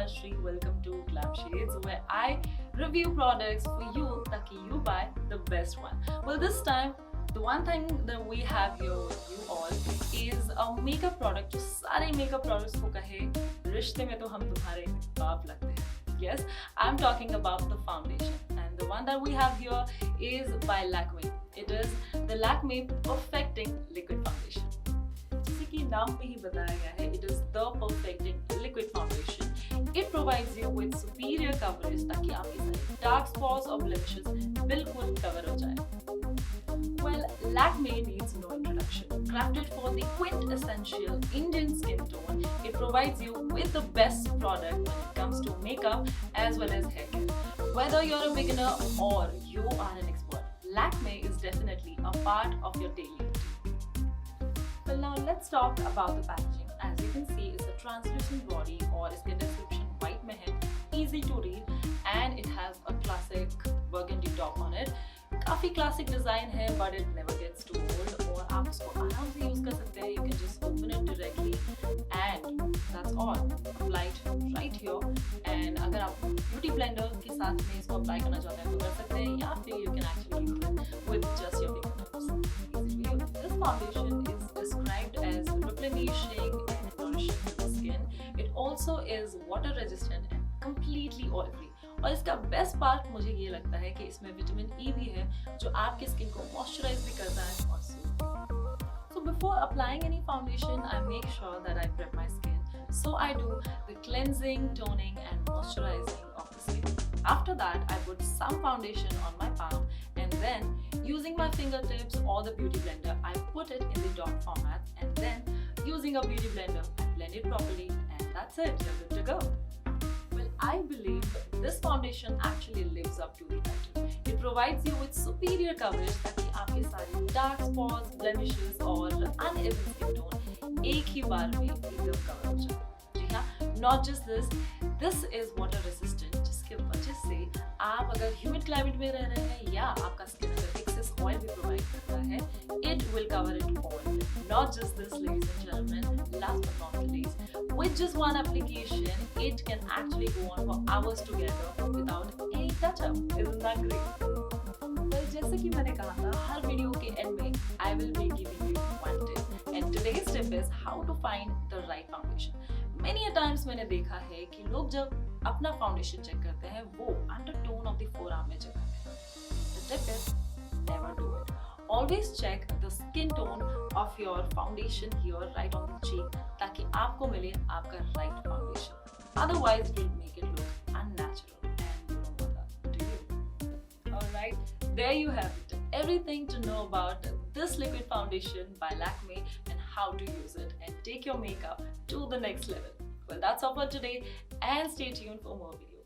Shri. Welcome to Glam Shades, where I review products for you ताकि you buy the best one. Well, this time the one thing that we have here with you all is a makeup product जो सारे makeup products को कहे रिश्ते में तो हम तुम्हारे बाप लगते हैं. Yes, I'm talking about the foundation, and the one that we have here is by Lakme. It is the Lakme Perfecting Liquid Foundation. जैसे कि नाम में ही बताया गया है, it is the Perfecting Liquid Foundation. It provides you with superior coverage ताकि आपके सारे dark spots और blemishes बिल्कुल cover हो जाए. Well, Lakme needs no introduction. Crafted for the quintessential Indian skin tone, it provides you with the best product when it comes to makeup as well as hair care. Whether you're a beginner or you are an expert, Lakme is definitely a part of your daily routine. Well, now let's talk about the packaging. As you can see, it's a translucent body, or इसके description white में है, easy to read, and it has a classic burgundy top on it. काफी classic design है, but it never gets too old, और आप इसको आराम से यूज कर सकते हैं. You can just open it directly and that's all. Apply it right here. And अगर आप ब्यूटी ब्लेंडर के साथ में इसको अप्लाई करना चाहते हैं तो कर सकते हैं, या फिर you can actually use it with just your fingertips. Easy to use. This foundation is described as replenishing and nourishing the skin. It also is water resistant and completely oil free. और इसका best part मुझे ये लगता है कि इसमें vitamin E भी है जो आपके स्किन को मॉइस्चराइज भी करता है और सूद. So before applying any foundation, I make sure that I prep my skin. So I do the cleansing, toning and moisturizing of the skin. After that, I put some foundation on my palm, and then using my fingertips or the beauty blender, I put it in the dot format, and then using a beauty blender, I blend it properly, and that's it. You're good to go. I believe this foundation actually lives up to the title. It provides you with superior coverage ताकि आपके सारे dark spots, blemishes और uneven skin tone एक ही बार में एकदम cover हो जाए. जी हाँ, not just this is water resistant, जिसके वजह से आप अगर humid climate में रह रहे हैं या आपका skin अगर excess oil भी provide करता है, it will cover it all. Not just this, ladies and gentlemen, last but not the least, with just one application, it can actually go on for hours together without any touch-up. Isn't that great? Well, जैसे कि मैंने कहा था, हर video के end में I will be giving you one tip, and today's tip is how to find the right foundation. Many a times मैंने देखा है कि लोग जब अपना foundation check करते हैं, वो undertone of the forearm में check करते हैं. The tip is never do it. Always check the skin tone of your foundation here, right on the cheek, ताकि आपको मिले आपका right foundation. Otherwise, it will make it look unnatural, and you don't want that, do you? Alright, there you have it. Everything to know about this liquid foundation by Lakme and how to use it and take your makeup to the next level. Well, that's all for today, and stay tuned for more videos.